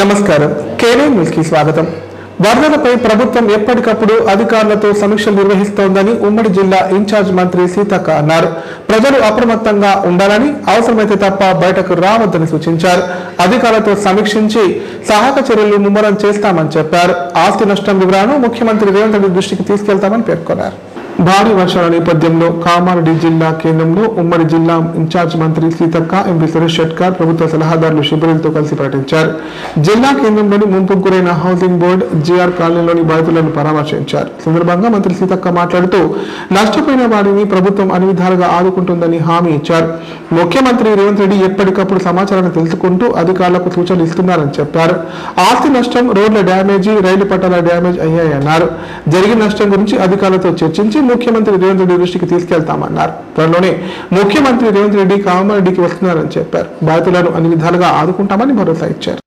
నమస్కారం కేనే న్యూస్ కి స్వాగతం। వరదలపై ప్రభుత్వం ఎప్పటికప్పుడు అధికారులతో సమీక్షలు నిర్వహిస్తోందని ఉమ్మడి జిల్లా ఇన్ఛార్జ్ మంత్రి సీతక్క అన్నారు। ప్రజలు అప్రమత్తంగా ఉండాలని, అవసరమైతే తప్ప బయటకు రావద్దని సూచించారు। అధికారులతో సమీక్షించి సహాయక చర్యలు ముమ్మరం చేస్తామని చెప్పారు। ఆస్తి నష్టం వివరాలను ముఖ్యమంత్రి రేవంత్ రెడ్డి దృష్టికి తీసుకెళ్తామని పేర్కొన్నారు। భారీ వర్షాల నేపథ్యంలో కామారెడ్డి జిల్లా కేంద్రంలో ఉమ్మడి జిల్లా ఇన్ఛార్జ్ మంత్రి సీతక్క, ఎంపీ సురేష్ షెట్కర్, ప్రభుత్వ సలహాదారులు శిబిరాలతో కలిసి పర్యటించారు। జిల్లా కేంద్రంలోని ముంపుకు గురైన హౌసింగ్ బోర్డు జిఆర్ కాలనీలోని బాధితులను పరామర్శించారు। సందర్భంగా మంత్రి సీతక్క మాట్లాడుతూ నష్టపోయిన వారిని ప్రభుత్వం అన్ని విధాలుగా ఆదుకుంటుందని హామీ ఇచ్చారు। ముఖ్యమంత్రి రేవంత్ రెడ్డి ఎప్పటికప్పుడు సమాచారాన్ని తెలుసుకుంటూ అధికారులకు సూచనలు ఇస్తున్నారని చెప్పారు। ఆస్తి నష్టం, రోడ్ల డ్యామేజీ, రైలు పట్టాల డ్యామేజ్ అయ్యాయన్నారు। జరిగిన నష్టం గురించి అధికారులతో చర్చించి ముఖ్యమంత్రి రేవంత్ రెడ్డి దృష్టికి తీసుకెళ్తామన్నారు। త్వరలోనే ముఖ్యమంత్రి రేవంత్ రెడ్డి కామారెడ్డికి వస్తున్నారని చెప్పారు। బాధితులను అన్ని విధాలుగా ఆదుకుంటామని భరోసా ఇచ్చారు।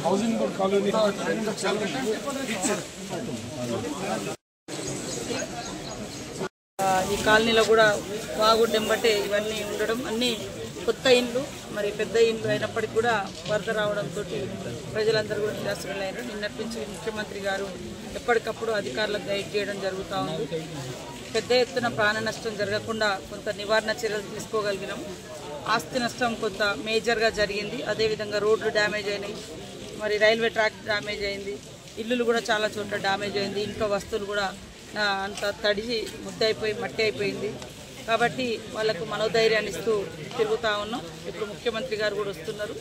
हाउसिंग बोर्ड कॉलोनी ఈ కాలనీలో కూడా వాగుడ్డం బట్టే ఇవన్నీ ఉండడం, అన్నీ కొత్త ఇండ్లు, మరి పెద్ద ఇండ్లు అయినప్పటికీ కూడా వరద రావడంతో ప్రజలందరూ కూడా నిరాశలయ్యారు। నిన్నటి నుంచి ముఖ్యమంత్రి గారు ఎప్పటికప్పుడు అధికారులకు గైడ్ చేయడం జరుగుతూ ఉంది। పెద్ద ఎత్తున ప్రాణ నష్టం జరగకుండా కొంత నివారణ చర్యలు తీసుకోగలిగినాం। ఆస్తి నష్టం కొంత మేజర్గా జరిగింది, అదేవిధంగా రోడ్లు డ్యామేజ్ అయినాయి, మరి రైల్వే ట్రాక్ డ్యామేజ్ అయింది, ఇల్లులు కూడా చాలా చోట్ల డ్యామేజ్ అయింది, ఇంట్లో వస్తువులు కూడా అంత తడిసి ముద్దయిపోయి మట్టి అయిపోయింది। కాబట్టి వాళ్ళకు మనోధైర్యాన్ని ఇస్తూ తిరుగుతూ ఉన్నాం। ఇప్పుడు ముఖ్యమంత్రి గారు కూడా వస్తున్నారు।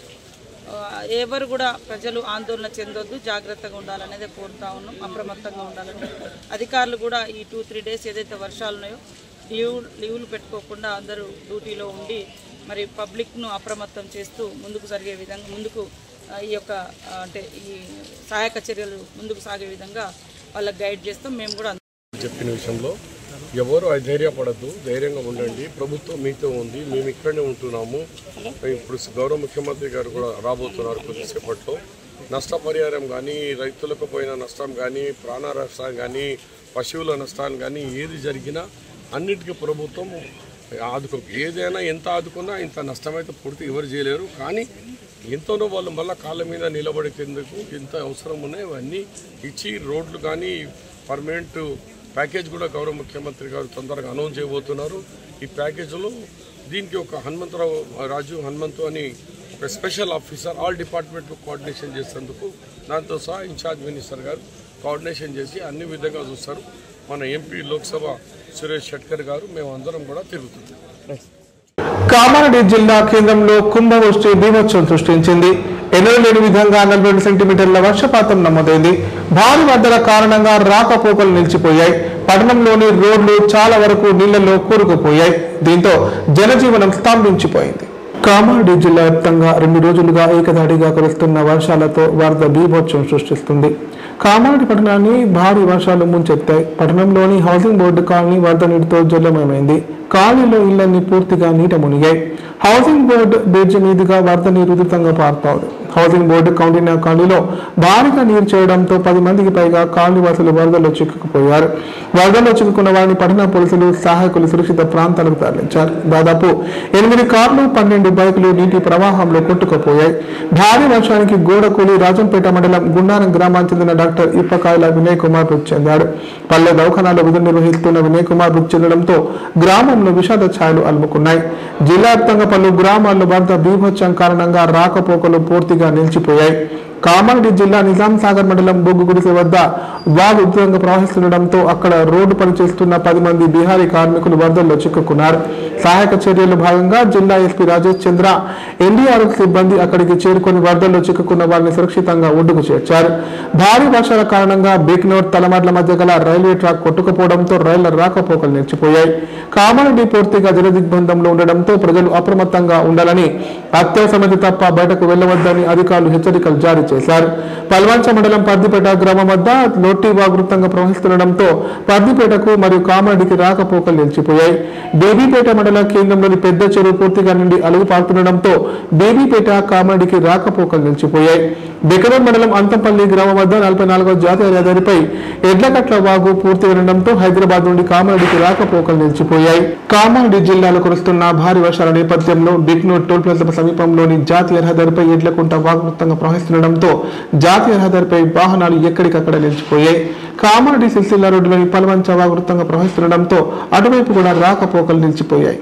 ఎవరు కూడా ప్రజలు ఆందోళన చెందొద్దు, జాగ్రత్తగా ఉండాలనేది కోరుతా ఉన్నాం, అప్రమత్తంగా ఉండాలని। అధికారులు కూడా ఈ 2-3 డేస్ ఏదైతే వర్షాలు ఉన్నాయో లీవులు పెట్టుకోకుండా అందరూ డ్యూటీలో ఉండి మరి పబ్లిక్ను అప్రమత్తం చేస్తూ ముందుకు జరిగే విధంగా, ముందుకు ఈ యొక్క అంటే ఈ సహాయక చర్యలు ముందుకు సాగే విధంగా వాళ్ళకి గైడ్ చేస్తాం। మేము కూడా చెప్పిన విషయంలో ఎవరు అధైర్యపడద్దు, ధైర్యంగా ఉండండి, ప్రభుత్వం మీతో ఉంది, మేము ఇక్కడనే ఉంటున్నాము। ఇప్పుడు గౌరవ ముఖ్యమంత్రి గారు కూడా రాబోతున్నారు కొద్దిసేపట్లో। నష్టపరిహారం కానీ, రైతులకు పోయిన నష్టం కానీ, ప్రాణ నష్టం కానీ, పశువుల నష్టాలు కానీ ఏది జరిగినా అన్నిటికీ ప్రభుత్వం ఏదైనా ఎంత ఆదుకున్నా ఇంత నష్టమైతే పూర్తి ఎవరు చేయలేరు, కానీ ఎంతనో వాళ్ళు మళ్ళీ కాళ్ళ మీద నిలబడేందుకు ఎంత అవసరం ఉన్నాయో అవన్నీ ఇచ్చి రోడ్లు కానీ పర్మనెంట్ ప్యాకేజ్ కూడా గౌరవ ముఖ్యమంత్రి గారు తొందరగా అనౌన్స్ చేయబోతున్నారు। ఈ ప్యాకేజీలో దీనికి ఒక హనుమంతు అని ఒక స్పెషల్ ఆఫీసర్ ఆల్ డిపార్ట్మెంట్లు కోఆర్డినేషన్ చేసేందుకు, దాంతో సహా ఇన్ఛార్జ్ మినిస్టర్ గారు కోఆర్డినేషన్ చేసి అన్ని విధంగా చూస్తారు। మన ఎంపీ లోక్సభ సురేష్ షెట్కర్ గారు మేము అందరం కూడా తిరుగుతున్నాం। కామారెడ్డి జిల్లా కేంద్రంలో కుంభవృష్టి బీభత్సం సృష్టించింది। ఎన్నడూ లేని విధంగా 42 సెంటీమీటర్ల వర్షపాతం నమోదైంది। భారీ వరదల కారణంగా రాకపోకలు నిలిచిపోయాయి। పట్టణంలోని రోడ్లు చాలా వరకు నీళ్లలో కూరుకుపోయాయి। దీంతో జనజీవనం స్తంభించిపోయింది। కామారెడ్డి జిల్లా వ్యాప్తంగా 2 రోజులుగా ఏకధాటిగా కురుస్తున్న వర్షాలతో వరద బీభత్సం సృష్టిస్తుంది। కామారెడ్డి పట్టణాన్ని భారీ వర్షాలు ముంచెత్తాయి। పట్టణంలోని హౌసింగ్ బోర్డు కాలనీ వరద నీటితో జలమయమైంది। కాలనీలో ఇళ్లన్నీ పూర్తిగా నీట మునిగాయి। హౌసింగ్ బోర్డు బ్రిడ్జ్ మీదుగా వరద నీరు ఉధృతంగా పారుతోంది। హౌసింగ్ బోర్డు కౌండినా కాలనీలో భారీగా నీరు చేయడంతో 10 మందికి పైగా కాలనీ వాసులు వరదలో చిక్కుకుపోయారు। వరదలో చిక్కుకున్న వారిని పట్టణ పోలీసులు, సహాయకులు సురక్షిత ప్రాంతాలకు తరలించారు। దాదాపు 8 కార్లు, 12 బైకులు నీటి ప్రవాహంలో కొట్టుకుపోయాయి। భారీ వర్షానికి గోడకూలి రాజంపేట మండలం గుండారం గ్రామానికి చెందిన డాక్టర్ ఇప్పకాయల వినయ్ కుమార్ మృతి చెందాడు। పల్లె దవాఖానాలో విధులు నిర్వహిస్తున్న వినయ్ కుమార్ మృతి చెందడంతో గ్రామంలో విషాద ఛాయలు అలుముకున్నాయి। జిల్లా వ్యాప్తంగా పలు గ్రామాల్లో వరద బీభత్సం కారణంగా రాకపోకలు పూర్తిగా నిలిచిపోయాయి। కామారెడ్డి జిల్లా నిజాం సాగర్ మండలం బొగ్గు గుడిసె వద్ద వాగు ఉధృతంగా ప్రవహిస్తుండటంతో అక్కడ రోడ్డు పనిచేస్తున్న 10 మంది బీహారీ కార్మికులు వరదల్లో చిక్కుకున్నారు. సహాయక చర్యల్లో భాగంగా జిల్లా ఎస్పీ రాజేష్ చంద్ర, ఎన్డీఆర్ఎఫ్ సిబ్బంది అక్కడికి చేరుకొని వరదల్లో చిక్కుకున్న వారిని సురక్షితంగా ఒడ్డుకు చేర్చారు. భారీ వర్షాల కారణంగా బీక్నోర్ తలమడ్ల మధ్య గల రైల్వే ట్రాక్ కొట్టుకుపోవడంతో రైళ్ల రాకపోకలు నిలిచిపోయాయి. కామారెడ్డి పూర్తిగా జలదిగ్బంధంలో ఉండడంతో ప్రజలు అప్రమత్తంగా ఉండాలని, అత్యవసరమైతే తప్ప బయటకు వెళ్లవద్దని అధికారులు హెచ్చరికలు జారీ చేశారు. పల్వంచ మండలం పర్దిపేట గ్రామం వద్ద లోట్టి వాగుతంగా ప్రవహిస్తుండటంతో పర్దిపేటకు మరియు కామారెడ్డికి రాకపోకలు నిలిచిపోయాయి. బేబీపేట మండల కేంద్రంలోని పెద్ద చెరువు పూర్తిగా నుండి అలుగు పారుతుండటంతో బేబీపేట కామారెడ్డికి రాకపోకలు నిలిచిపోయాయి. బెకనూర్ మండలం అంతంపల్లి గ్రామం వద్ద 44వ జాతీయ రహదారిపై ఎడ్లకట్ల వాగు పూర్తిగా ఉండడంతో హైదరాబాద్ నుండి కామారెడ్డికి రాకపోకలు నిలిచిపోయాయి. కామారెడ్డి జిల్లాలో కురుస్తున్న భారీ వర్షాల నేపథ్యంలో బిక్నూర్ టోల్ ప్లాజా సమీపంలోని జాతీయ రహదారిపై ఎడ్లకుంట వాగు వృత్తంగా ప్రవహిస్తుండటంతో జాతీయ రహదారిపై వాహనాలు ఎక్కడికక్కడ నిలిచిపోయాయి. కామారెడ్డి సిరిసిల్ల రోడ్డులోని పల్వంచ వాగు వృత్తంగా ప్రవహిస్తుండటంతో అటువైపు కూడా రాకపోకలు నిలిచిపోయాయి.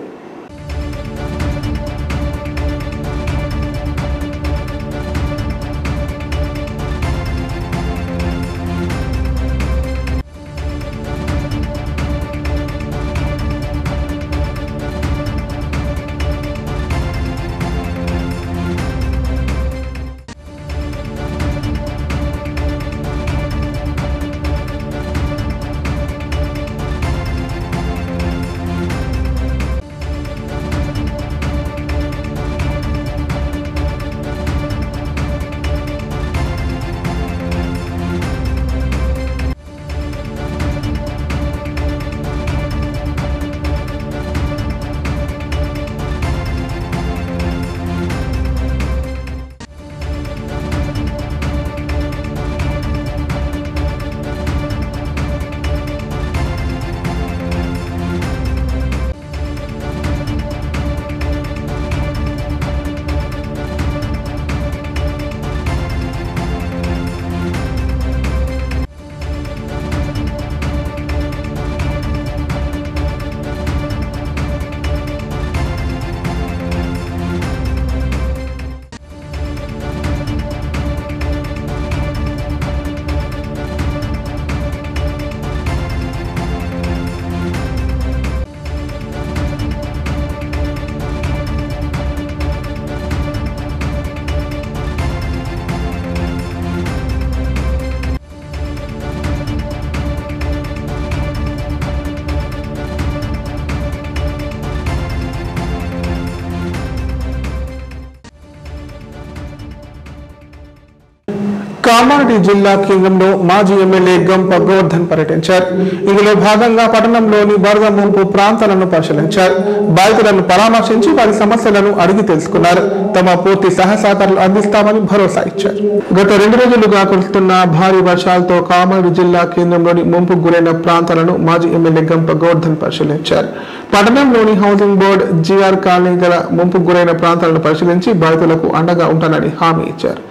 కామారెడ్డి జిల్లా కేంద్రంలో మాజీ ఎమ్మెల్యే గంప గోవర్ధన్ పర్యటించారు. ఇందులో భాగంగా పట్టణంలోని వరద ముంపు ప్రాంతాలను పరిశీలించారు. బాధితులను పరామర్శించి వారి సమస్యలను అడిగి తెలుసుకున్నారు. తమ పూర్తి సహకారాలు అందిస్తామని భరోసా ఇచ్చారు. గత 2 రోజులుగా కురుస్తున్న భారీ వర్షాలతో కామారెడ్డి జిల్లా కేంద్రంలోని ముంపుకు గురైన ప్రాంతాలను మాజీ ఎమ్మెల్యే గంప గోవర్ధన్ పరిశీలించారు. పట్టణంలోని హౌసింగ్ బోర్డు జిఆర్ కాలనీ గల ముంపుకు గురైన ప్రాంతాలను పరిశీలించి బాధితులకు అండగా ఉంటానని హామీ ఇచ్చారు.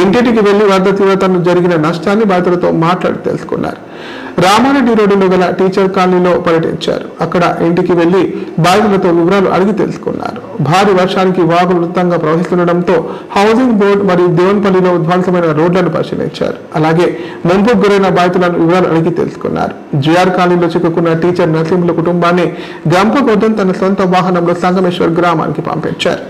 ఇంటింటికి వెళ్లి వరద తీవ్రతను జరిగిన నష్టాన్ని బాధితులతో మాట్లాడి తెలుసుకున్నారు. రామారెడ్డి రోడ్డులో గల టీచర్ కాలనీలో పర్యటించారు. అక్కడ ఇంటికి వెళ్లి బాధితులతో వివరాలు అడిగి తెలుసుకున్నారు. భారీ వర్షానికి వాగులు వృత్తంగా ప్రవహిస్తుండటంతో హౌసింగ్ బోర్డు మరియు దేవన్పల్లిలో ధ్వంసమైన రోడ్లను పరిశీలించారు. అలాగే ముంపుకు గురైన బాధితులను వివరాలు అడిగి తెలుసుకున్నారు. జిఆర్ కాలనీలో చిక్కుకున్న టీచర్ నరసింహుల కుటుంబాన్ని గంప గోవర్ధన్ తన సొంత వాహనంలో సంగమేశ్వర్ గ్రామానికి పంపించారు.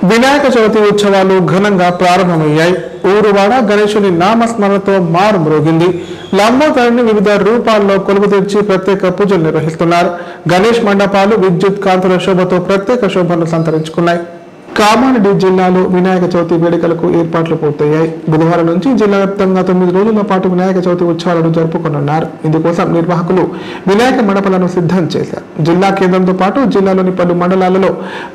వినాయక చవితి ఉత్సవాలు ఘనంగా ప్రారంభమయ్యాయి. ఊరువాడ గణేశుని నామస్మరణతో మారుమ్రోగింది. లంబోదరుని వివిధ రూపాల్లో కొలువు తెచ్చి ప్రత్యేక పూజలు నిర్వహిస్తున్నారు. గణేష్ మండపాలు విద్యుత్ కాంతుల శోభతో ప్రత్యేక శోభను సంతరించుకున్నాయి. కామారెడ్డి జిల్లాలో వినాయక చవితి వేడుకలకు ఏర్పాట్లు పూర్తయ్యాయి. బుధవారం నుంచి జిల్లా వ్యాప్తంగా 9 రోజుల పాటు వినాయక చవితి ఉత్సవాలను జరుపుకోనున్నారు. ఇందుకోసం నిర్వాహకులు వినాయక మండపాలను సిద్ధం చేశారు. జిల్లా కేంద్రంతో పాటు జిల్లాలోని పలు మండలాలలో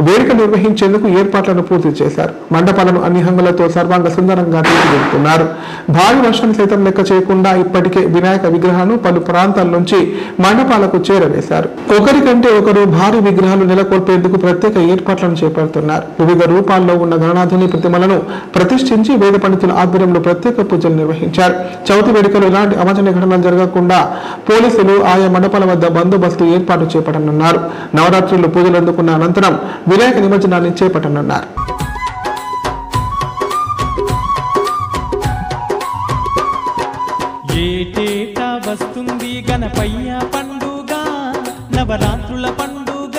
వేడుక నిర్వహించేందుకు ఏర్పాట్లను పూర్తి చేశారు. మండపాలను అన్ని హంగులతో సర్వాంగ సుందరంగా తీర్చిదిద్దుతున్నారు. భారీ వర్షాన్ని సైతం లెక్క చేయకుండా ఇప్పటికే వినాయక విగ్రహాలను పలు ప్రాంతాల నుంచి మండపాలకు చేరవేశారు. ఒకరికంటే ఒకరు భారీ విగ్రహాలు నెలకొల్పేందుకు ప్రత్యేక ఏర్పాట్లను చేపడుతున్నారు. వివిధ రూపాల్లో ఉన్న గణనాథుని ప్రతిమలను ప్రతిష్ఠించి వేద పండితుల ఆధ్వర్యంలో ప్రత్యేక పూజలు నిర్వహించారు. చవితి వేడుకలు ఎలాంటి అవాంఛనీయ ఘటనలు జరగకుండా పోలీసులు ఆయా మండపాల వద్ద బందోబస్తు ఏర్పాటు చేపట్టనున్నారు. నవరాత్రులు పూజలు అందుకున్న అనంతరం వినాయక నిమజ్జనాన్ని చేపట్టనున్నారు. ఏటేటా వస్తుంది గణపయ్య పండుగ, నవరాత్రుల పండుగ,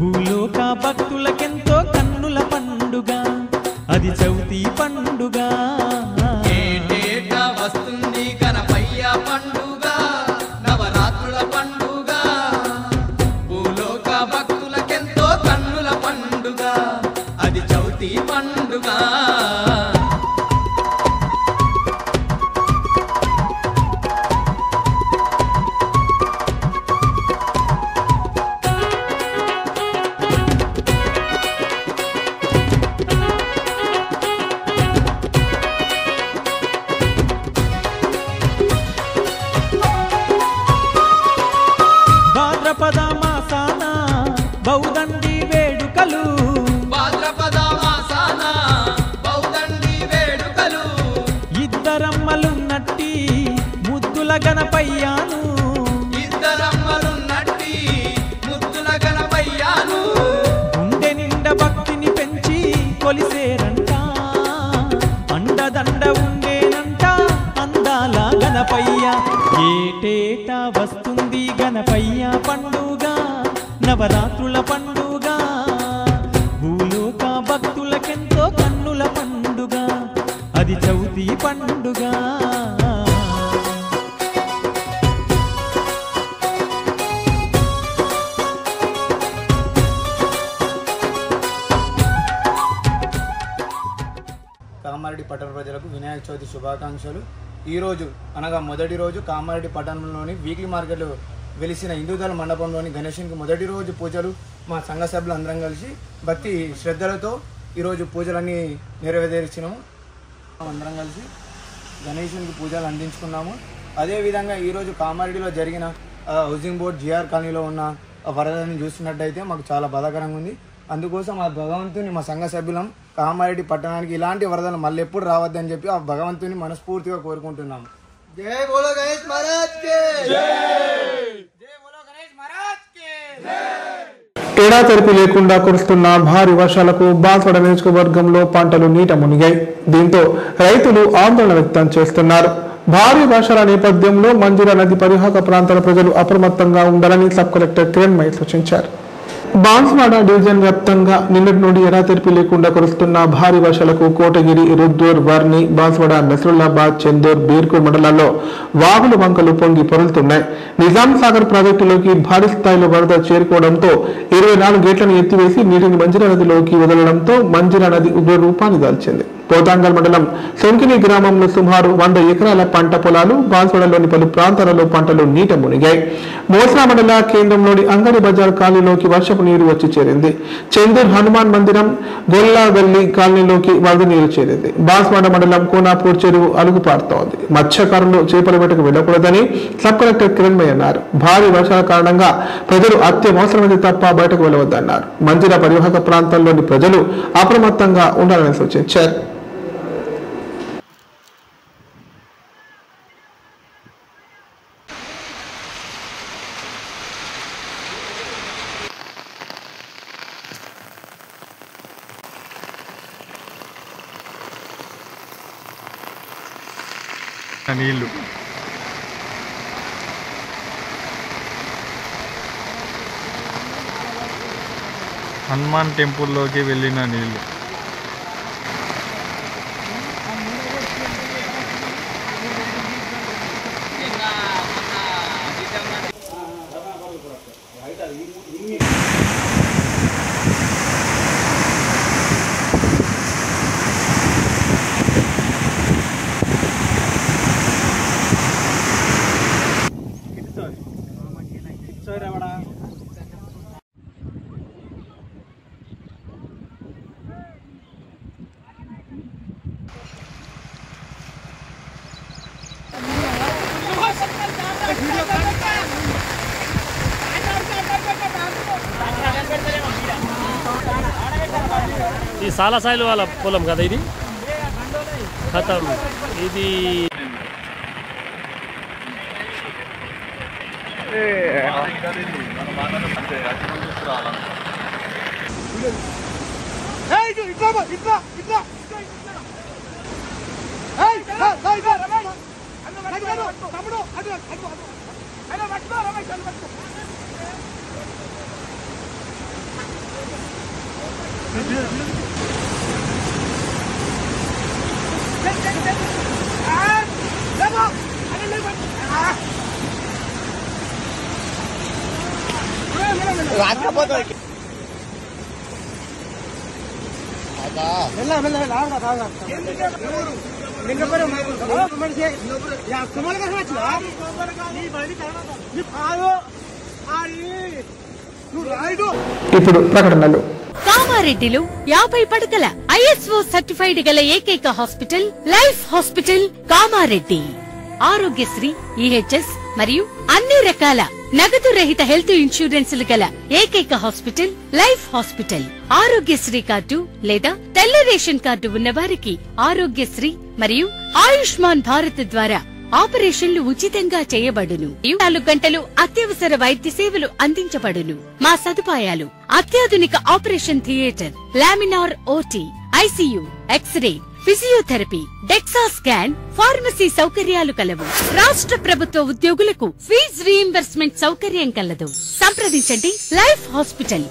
భూలోక భక్తులకెంతో కన్నుల పండుగ, అది చవితి పండుగ. ఏటేటా వస్తుంది గణపయ్య పండుగ, నవరాత్రుల పండుగ, భూలోక భక్తులకెంతో కన్నుల పండుగ, అది చవితి పండుగ. భాద్రపద మాసాన బౌదండి వేడుకలు, భాద్రపద మాసాన బౌదండి వేడుకలు, ఇద్దరమ్మలున్నట్టి ముద్దుల గణపయ్యాను, ఇద్దరమ్మలున్నట్టి ముద్దుల గణపయ్యాను, గుండె నిండా భక్తిని పెంచి కొలిసేరంట, అండదండ ఉండేనంట అందాల గణపయ్య. ఏటేటా వస్తుంది గణపయ్య పండుగ, నవరాత్రుల పండుగ, భూలోక భక్తులకెంతో కన్నుల పండుగ, అది చవితి పండుగ. కామారెడ్డి పట్టణ ప్రజలకు వినాయక చవితి శుభాకాంక్షలు. ఈరోజు అనగా మొదటి రోజు కామారెడ్డి పట్టణంలోని వీక్లీ మార్కెట్లో వెలిసిన హిందూదళ మండపంలోని గణేశునికి మొదటి రోజు పూజలు మా సంఘ సభ్యులు అందరం కలిసి భక్తి శ్రద్ధలతో ఈరోజు పూజలన్నీ నెరవేర్చినాము. అందరం కలిసి గణేశునికి పూజలు అందించుకున్నాము. అదేవిధంగా ఈరోజు కామారెడ్డిలో జరిగిన హౌసింగ్ బోర్డ్ జిఆర్ కాలనీలో ఉన్న వరదని చూసినట్టయితే మాకు చాలా బాధాకరంగా ఉంది. అందుకోసం ఆ భగవంతుని మా సంఘ సభ్యులం కామారెడ్డి పట్టణానికి ఇలాంటి వరదలు మళ్ళీ ఎప్పుడు రావద్దని చెప్పి ఆ భగవంతుని మనస్ఫూర్తిగా కోరుకుంటున్నాము. జై బోలో గణేష్ మహారాజ్ కి జై, జై బోలో గణేష్ మహారాజ్ కి జై. ఎడాతెరిపి లేకుండా కురుస్తున్న భారీ వర్షాలకు బాన్స్వాడ నియోజకవర్గంలో పంటలు నీట మునిగాయి. దీంతో రైతులు ఆందోళన వ్యక్తం చేస్తున్నారు. భారీ వర్షాల నేపథ్యంలో మంజీరా నది పరివాహక ప్రాంతాల ప్రజలు అప్రమత్తంగా ఉండాలని సబ్ కలెక్టర్ కిరణ్మయి సూచించారు. బాన్స్వాడ డివిజన్ వ్యాప్తంగా నిన్నటి నుండి ఎడాతెరిపి లేకుండా కురుస్తున్న భారీ వర్షాలకు కోటగిరి, రుద్దూర్, వర్ని, బాన్స్వాడ, నసరుల్లాబాద్, చందూర్, బీర్కూర్ మండలాల్లో వాగులు వంకలు పొంగి పొరులుతున్నాయి. నిజాం సాగర్ ప్రాజెక్టులోకి భారీ స్థాయిలో వరద చేరుకోవడంతో 24 గేట్లను ఎత్తివేసి నీటిని మంజీరా నదిలోకి వదలడంతో మంజీరా నది ఉగ్ర రూపాన్ని దాల్చింది. పోతాంగల్ మండలం సొంకిని గ్రామంలో సుమారు 100 ఎకరాల పంట పొలాలు, బాన్స్వాడలోని పలు ప్రాంతాలలో పంటలు నీట మునిగాయి. మోస్రా మండల కేంద్రంలోని అంగడి బజార్ కాలనీలోకి వర్షపు నీరు వచ్చి చేరింది. చందూర్ హనుమాన్ మందిరం, గొల్లాగల్లి కాలనీలోకి వరద నీరు చేరింది. బాన్స్వాడ మండలం కోనాపూర్ చెరువు అలుగుపారుతోంది. మత్స్యకారులు చేపల వేటకు వెళ్లకూడదని సబ్ కలెక్టర్ కిరణ్మయి అన్నారు. భారీ వర్షాల కారణంగా ప్రజలు అత్యవసరమైతే తప్ప బయటకు వెళ్లవద్దన్నారు. మంజీరా పరివాహక ప్రాంతాల్లోని ప్రజలు అప్రమత్తంగా ఉండాలని సూచించారు. నీళ్ళు హనుమాన్ టెంపుల్లోకి వెళ్ళిన నీళ్ళు ఈ సాలసాయిలు వాళ్ళ పొలం కదా ఇది ఖతం ఇది ఇప్పుడు ప్రకటనలు. కామారెడ్డిలో 50 పడకల ISO సర్టిఫైడ్ గల ఏకైక hospital life hospital Kamareddy. Aarogyasri, EHS మరియు అన్ని రకాల నగదు రహిత హెల్త్ ఇన్సూరెన్సులు గల ఏకైక hospital life hospital. Aarogyasri card లేదా తెల్ల రేషన్ కార్డు ఉన్న వారికి ఆరోగ్యశ్రీ మరియు ఆయుష్మాన్ భారత్ ద్వారా ఆపరేషన్లు ఉచితంగా చేయబడును. 24 గంటలు అత్యవసర వైద్య సేవలు అందించబడును. మా సదుపాయాలు: అత్యాధునిక operation theatre, laminar OT, ICU, X-ray, physiotherapy, DEXA scan, pharmacy సౌకర్యాలు కలవు. రాష్ట్ర ప్రభుత్వ ఉద్యోగులకు ఫీజు రీయింబర్స్మెంట్ సౌకర్యం కలదు. సంప్రదించండి లైఫ్ హాస్పిటల్.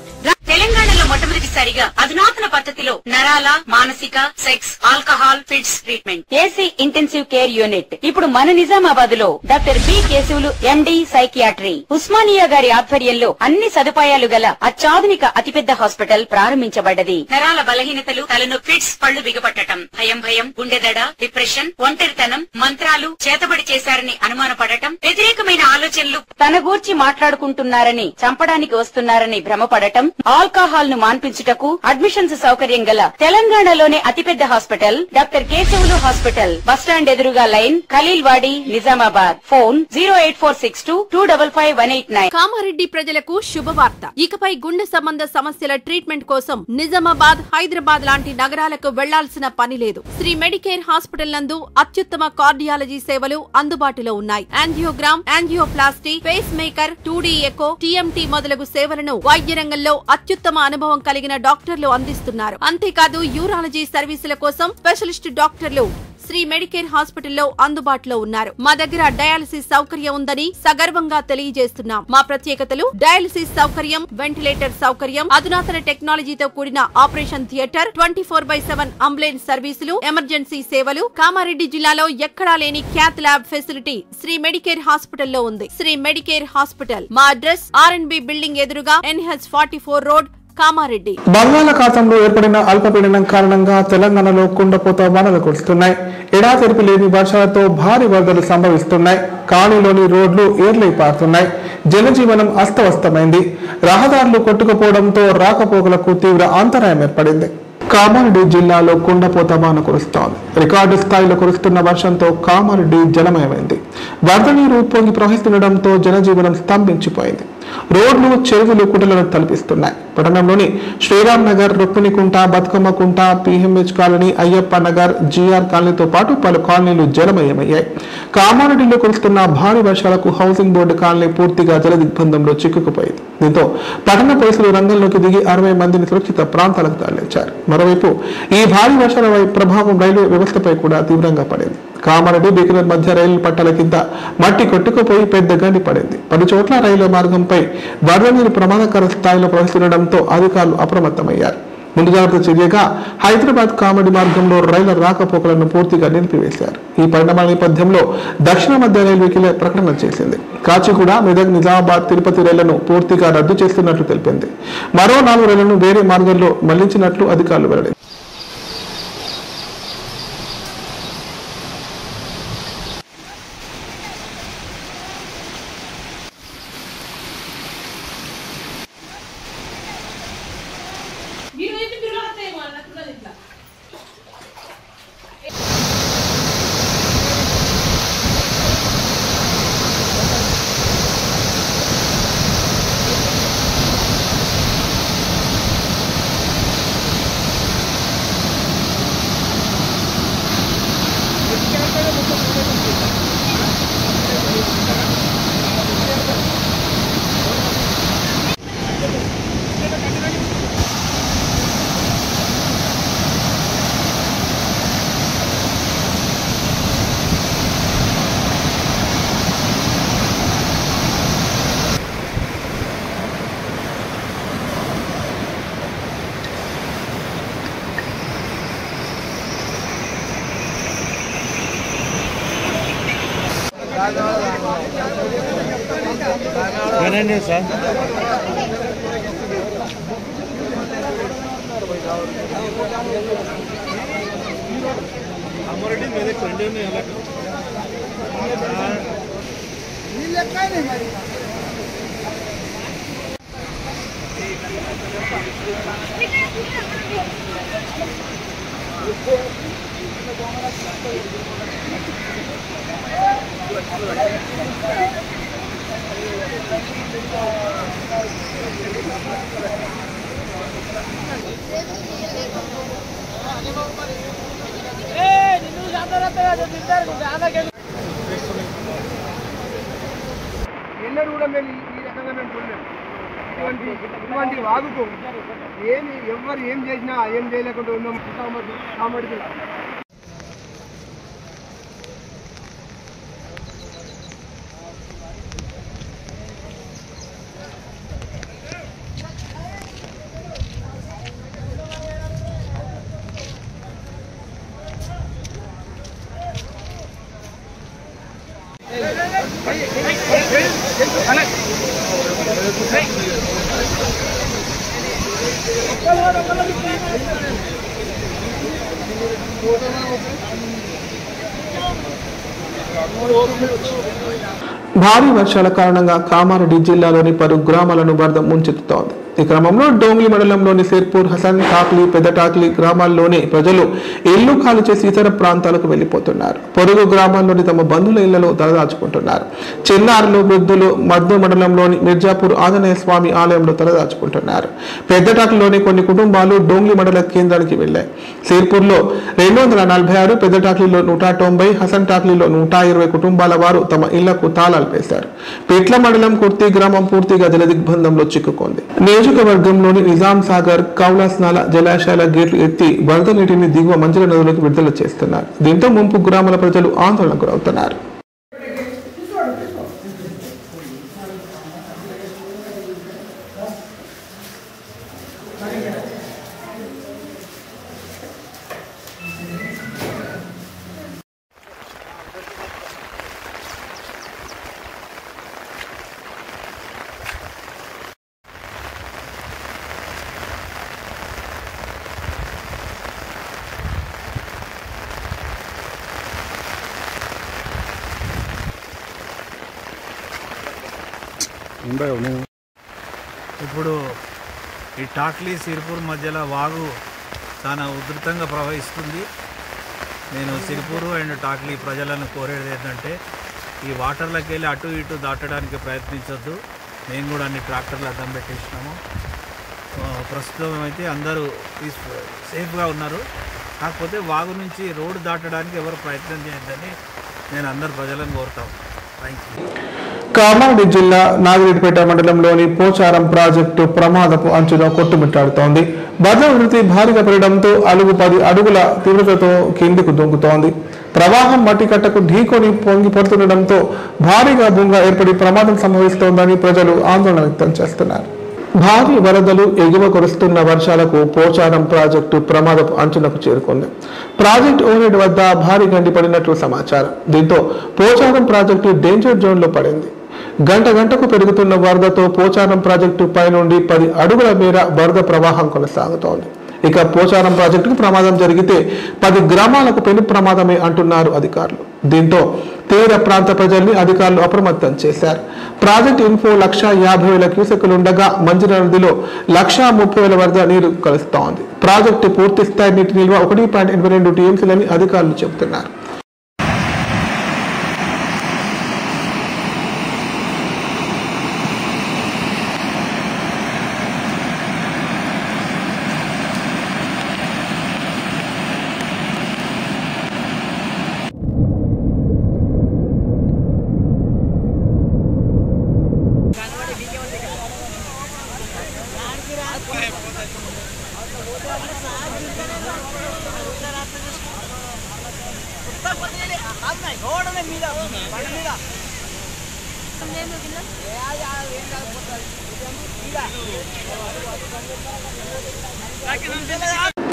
తెలంగాణలో మొట్టమొదటిసారిగా అధునాతన పద్ధతిలో నరాల, మానసిక, sex, alcohol, fits treatment, AC intensive care unit ఇప్పుడు మన నిజామాబాద్ లో doctor B Keshavulu MD psychiatry, Osmania గారి ఆధ్వర్యంలో అన్ని సదుపాయాలు గల అత్యాధునిక అతిపెద్ద హాస్పిటల్ ప్రారంభించబడ్డది. నరాల బలహీనతలు, తలనొప్పి, ఫిట్స్, పళ్లు బిగపట్టడం, భయం, గుండెదడ, డిప్రెషన్, ఒంటరితనం, మంత్రాలు చేతబడి చేశారని అనుమానపడటం, వ్యతిరేకమైన ఆలోచనలు, తన గూర్చి మాట్లాడుకుంటున్నారని, చంపడానికి వస్తున్నారని భ్రమపడటం, ఆల్కహాల్ ను మాన్పించుటకు అడ్మిషన్స్ సౌకర్యం గల తెలంగాణలోనే అతిపెద్ద hospital doctor Keshavulu hospital. Bus stand ఎదురుగా లైన్, ఖలీల్వాడి, నిజామాబాద్. ఫోన్ 08462255189. కామారెడ్డి ప్రజలకు శుభవార్త. ఇకపై గుండె సంబంధ సమస్యల ట్రీట్మెంట్ కోసం నిజామాబాద్, హైదరాబాద్ లాంటి నగరాలకు వెళ్లాల్సిన పని లేదు. శ్రీ మెడికేర్ హాస్పిటల్ నందు అత్యుత్తమ కార్డియాలజీ సేవలు అందుబాటులో ఉన్నాయి. Angiogram, angioplasty, pacemaker, 2D echo, TMT మొదలగు సేవలను వైద్య రంగంలో అత్యుత్తమ అనుభవం కలిగిన డాక్టర్లు అందిస్తున్నారు. అంతేకాదు యూరాలజీ సర్వీసుల కోసం స్పెషలిస్ట్ డాక్టర్లు శ్రీ మెడికేర్ హాస్పిటల్లో అందుబాటులో ఉన్నారు. మా దగ్గర డయాలసిస్ సౌకర్యం ఉందని సగర్వంగా తెలియజేస్తున్నాం. మా ప్రత్యేకతలు: డయాలసిస్ సౌకర్యం, వెంటిలేటర్ సౌకర్యం, అధునాతన టెక్నాలజీతో కూడిన ఆపరేషన్ థియేటర్, 24/7 అంబులెన్స్ సర్వీసులు, ఎమర్జెన్సీ సేవలు. కామారెడ్డి జిల్లాలో ఎక్కడా లేని cath lab facility Shri Medicare హాస్పిటల్లో ఉంది. Shri Medicare hospital. మా అడ్రస్ RNB బిల్డింగ్ ఎదురుగా NH44 రోడ్, కామారెడ్డి. బంగాళాఖాతంలో ఏర్పడిన అల్పపీడనం కారణంగా తెలంగాణలో కుండపోత వానలు కురుస్తున్నాయి. ఎడాతెరిపి లేని వర్షాలతో భారీ వరదలు సంభవిస్తున్నాయి. కాలనీలోని రోడ్లు ఏర్లై పారుతున్నాయి. జనజీవనం అస్తవ్యస్తమైంది. రహదారులు కొట్టుకుపోవడంతో రాకపోకలకు తీవ్ర అంతరాయం ఏర్పడింది. కామారెడ్డి జిల్లాలో కుండపోత వాన కురుస్తోంది. రికార్డు స్థాయిలో కురుస్తున్న వర్షంతో కామారెడ్డి జలమయమైంది. వరద నీరు ఉప్పొంగి ప్రవహిస్తుండటంతో జనజీవనం స్తంభించిపోయింది. రోడ్లు, చెరువులు కుటలను తలపిస్తున్నాయి. పట్టణంలోని Sriram Nagar, Rukminikunta, Bathukammakunta, PMH colony, Ayyappa Nagar, GR కాలనీతో పాటు పలు కాలనీలు జలమయమయ్యాయి. కామారెడ్డిలో కురుస్తున్న భారీ వర్షాలకు హౌసింగ్ బోర్డు కాలనీ పూర్తిగా జల దిగ్బంధంలో చిక్కుకుపోయింది. దీంతో పట్టణ పోలీసులు రంగంలోకి దిగి 60 మందిని సురక్షిత ప్రాంతాలకు తరలించారు. మరోవైపు ఈ భారీ వర్షాల ప్రభావం రైల్వే వ్యవస్థపై కూడా తీవ్రంగా పడింది. కామారెడ్డి, బీకనర్ మధ్య రైలు పట్టాల కింద మట్టి కొట్టుకుపోయి పెద్ద గండి పడింది. 10 చోట్ల రైల్వే మార్గంపై వరద నీరు ప్రమాదకర స్థాయిలో ప్రవహిస్తుండటంతో అధికారులు అప్రమత్తమయ్యారు. ముందు జాగ్రత్త చర్యగా హైదరాబాద్ కామారెడ్డి మార్గంలో రైళ్ల రాకపోకలను పూర్తిగా నిలిపివేశారు. ఈ పరిణామాల నేపథ్యంలో దక్షిణ మధ్య రైల్వేకి ప్రకటన చేసింది. కాచిగూడ, మెదక్, నిజామాబాద్, తిరుపతి రైళ్లను పూర్తిగా రద్దు చేస్తున్నట్లు తెలిపింది. మరో 4 రైళ్లను వేరే మార్గంలో మళ్లించినట్లు అధికారులు వెల్లడించారు. ఎన్నడూ కూడా మేము ఈ రకంగా మేము చూడలేము. ఇటువంటి వాగుకు ఎవరు ఏం చేసినా ఏం చేయలేకుండా ఉన్నాం. కామెడీ భారీ వర్షాల కారణంగా కామారెడ్డి జిల్లాలోని పలు గ్రామాలను వరద ముంచెత్తుతోంది. ఈ క్రమంలో డోంగ్లి మండలంలోని సిర్పూర్, హసన్ టాక్లీ, పెద్ద టాక్లీ గ్రామాల్లోని ప్రజలు ఇళ్లు ఖాళీ చేసి ఇతర ప్రాంతాలకు వెళ్లిపోతున్నారు. పొరుగు గ్రామాల్లోని తమ బంధువుల ఇళ్లలో తలదాచుకుంటున్నారు. చిన్నారులు, వృద్ధులు మద్దు మండలంలోని మిర్జాపూర్ ఆంజనేయ స్వామి ఆలయంలో తలదాచుకుంటున్నారు. పెద్ద టాక్లీలోని కొన్ని కుటుంబాలు డోంగ్లి మండల కేంద్రానికి వెళ్లాయి. సిర్పూర్లో 246, పెద్ద టాక్లీలో 190, హసన్ టాక్లీలో 120 కుటుంబాల వారు తమ ఇళ్లకు తాళాలు వేశారు. పిట్ల మండలం కుర్తి గ్రామం పూర్తిగా జలదిగ్బంధంలో చిక్కుకుంది. నియోజకవర్గంలోని నిజాం సాగర్, కౌలాస్నాల జలాశయాల గేట్లు ఎత్తి వరద నీటిని దిగువ మంజల నదులకు విడుదల చేస్తున్నారు. దీంతో ముంపు గ్రామాల ప్రజలు ఆందోళనకు గురవుతున్నారు. ఇప్పుడు ఈ టాక్లీ సిరిపూర్ మధ్యలో వాగు చాలా ఉధృతంగా ప్రవహిస్తుంది. నేను సిరిపూర్ అండ్ టాక్లీ ప్రజలను కోరేది ఏంటంటే ఈ వాటర్లోకి వెళ్ళి అటు ఇటు దాటడానికి ప్రయత్నించొద్దు. మేము కూడా అన్ని ట్రాక్టర్లు అడ్డం పెట్టేసినాము. ప్రస్తుతం అయితే అందరూ సేఫ్గా ఉన్నారు. కాకపోతే వాగు నుంచి రోడ్డు దాటడానికి ఎవరు ప్రయత్నం చేయొద్దని నేను అందరు ప్రజలను కోరుతాను. Thank you. కామారెడ్డి జిల్లా నాగిరెడ్డిపేట మండలంలోని పోచారం ప్రాజెక్టు ప్రమాదపు అంచులో కొట్టుమిట్టాడుతోంది. వరద ఉధృతి భారీగా పెరగడంతో 10 అడుగుల తీవ్రతతో కిందికి దొంగుతోంది. ప్రవాహం మట్టి కట్టకు ఢీకొని పొంగి పడుతుండటంతో భారీగా బొంగ ఏర్పడి ప్రమాదం సంభవిస్తోందని ప్రజలు ఆందోళన వ్యక్తం చేస్తున్నారు. భారీ వరదలు, ఎగువ కురుస్తున్న వర్షాలకు పోచారం ప్రాజెక్టు ప్రమాదపు అంచులకు చేరుకుంది. ప్రాజెక్టు ఓవెడ్ వద్ద భారీ గండి పడినట్లు సమాచారం. దీంతో పోచారం ప్రాజెక్టు డేంజర్ జోన్ లో పడింది. గంటకు పెరుగుతున్న వరదతో పోచారం ప్రాజెక్టు పై నుండి 10 అడుగుల మేర వరద ప్రవాహం కొనసాగుతోంది. ఇక పోచారం ప్రాజెక్టుకు ప్రమాదం జరిగితే 10 గ్రామాలకు పెను ప్రమాదమే అంటున్నారు అధికారులు. దీంతో తీర ప్రాంత ప్రజల్ని అధికారులు అప్రమత్తం చేశారు. ప్రాజెక్టు ఇన్ఫో 1,50,000 క్యూసెక్కులుండగా మంజర నదిలో 1,30,000 వరద నీరు కలుస్తోంది. ప్రాజెక్టు పూర్తి స్థాయి నీటి నిల్వ 1.82 టీఎంసీలని అధికారులు చెబుతున్నారు.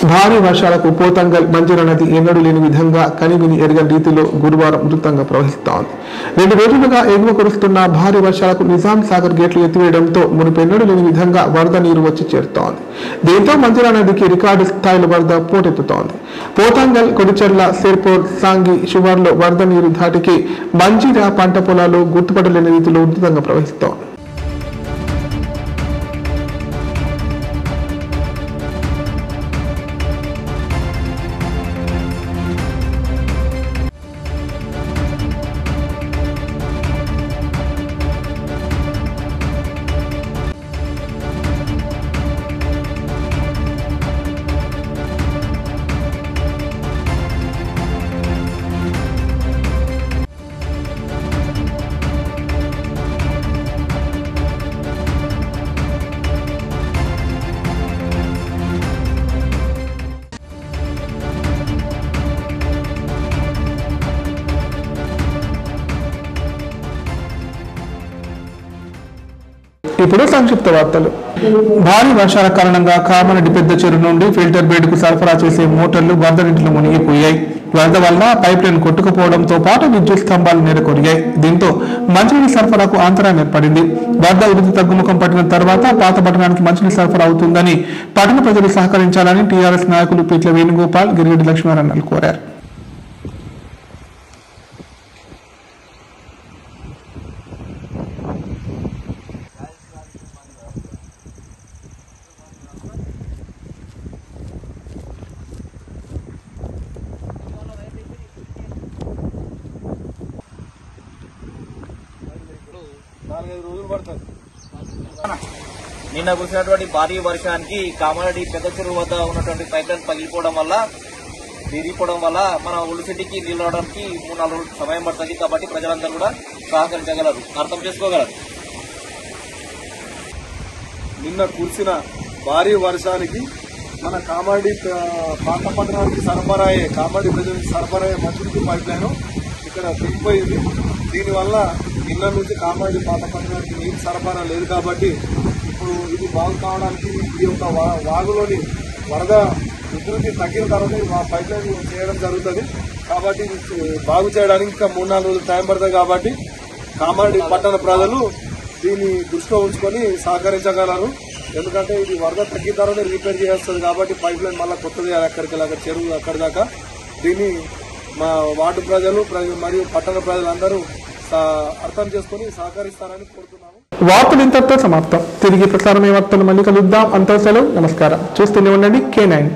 భారీ వర్షాలకు పోతంగల్ మంజర నది ఎన్నడూ లేని విధంగా కనివిని ఎరగని రీతిలో గురువారం ఉధృతంగా ప్రవహిస్తోంది. 2 రోజులుగా ఎగువ కురుస్తున్న భారీ వర్షాలకు నిజాం సాగర్ గేట్లు ఎత్తివేయడంతో మునుపెన్నడూ లేని విధంగా వరద నీరు వచ్చి చేరుతోంది. దీంతో మంజర నదికి రికార్డు స్థాయిలో వరద పోటెత్తుతోంది. పోతంగల్, కొడిచెర్ల, సిర్పూర్, సాంగి శివార్లో వరద నీరు ధాటికి మంజీరా పంట పొలాలు గుర్తుపట్టలేని రీతిలో ఉధృతంగా ప్రవహిస్తోంది. ఇప్పుడు సంక్షిప్త వార్తలు. భారీ వర్షాల కారణంగా కామారెడ్డి పెద్ద చెరువు నుండి ఫిల్టర్ బెడ్ కు సరఫరా చేసే మోటార్లు వరద నీటిలో మునిగిపోయాయి. వరద వల్ల పైప్ లైన్ కొట్టుకుపోవడంతో పాటు విద్యుత్ స్తంభాలు నెలకొరిగాయి. దీంతో మంచినీటి సరఫరాకు అంతరాయం ఏర్పడింది. వరద ఉధృతి తగ్గుముఖం పట్టిన తర్వాత పాత పట్టణానికి మంచినీటి సరఫరా అవుతుందని పట్టణ ప్రజలు సహకరించాలని టీఆర్ఎస్ నాయకులు పీట్ల వేణుగోపాల్, గిరిగడ్డి లక్ష్మీనారాయణలు కోరారు. నిన్న కురిసినటువంటి భారీ వర్షానికి కామారెడ్డి పెద్ద చెరువు వద్ద ఉన్నటువంటి పైప్ లైన్ పగిలిపోవడం వల్ల మన ఉల్లిసిటీకి నీళ్ళు రావడానికి 3-4 రోజులు సమయం పడుతుంది. కాబట్టి ప్రజలందరూ కూడా సహకరించగలరు, అర్థం చేసుకోగలరు. నిన్న కురిసిన భారీ వర్షానికి మన కామారెడ్డి పాత పట్టణానికి కామారెడ్డి ప్రజలకు సరఫరా మంచినీటి పైప్ లైన్ ఇక్కడ తెగిపోయింది. దీనివల్ల నిన్న నుంచి కామారెడ్డి పాత పట్టణానికి నీటి సరఫరా లేదు. కాబట్టి ఇప్పుడు ఇది బాగు కావడానికి ఈ యొక్క వాగులోని వరద ఉధృతి తగ్గిన తర్వాత పైప్ లైన్ చేయడం జరుగుతుంది. కాబట్టి బాగు చేయడానికి ఇంకా 3-4 రోజులు టైం పడుతుంది. కాబట్టి కామారెడ్డి పట్టణ ప్రజలు దీన్ని దృష్టిలో ఉంచుకొని సహకరించగలరు. ఎందుకంటే ఇది వరద తగ్గిన తర్వాత రిపేర్ చేస్తుంది. కాబట్టి పైప్ లైన్ మళ్ళీ కొత్తది అక్కడికి చెరువు అక్కడి దాకా దీన్ని మా వార్డు ప్రజలు మరియు పట్టణ ప్రజలందరూ అర్థం చేసుకుని సహకరిస్తారని కోరుతున్నాము. వార్తలు ఇంతటితో సమాప్తం. తిరిగి ప్రసారమయ్యే వార్తలు మళ్ళీ కలుద్దాం. అంతా సెలవు. నమస్కారం. చూస్తూనే ఉండండి K9.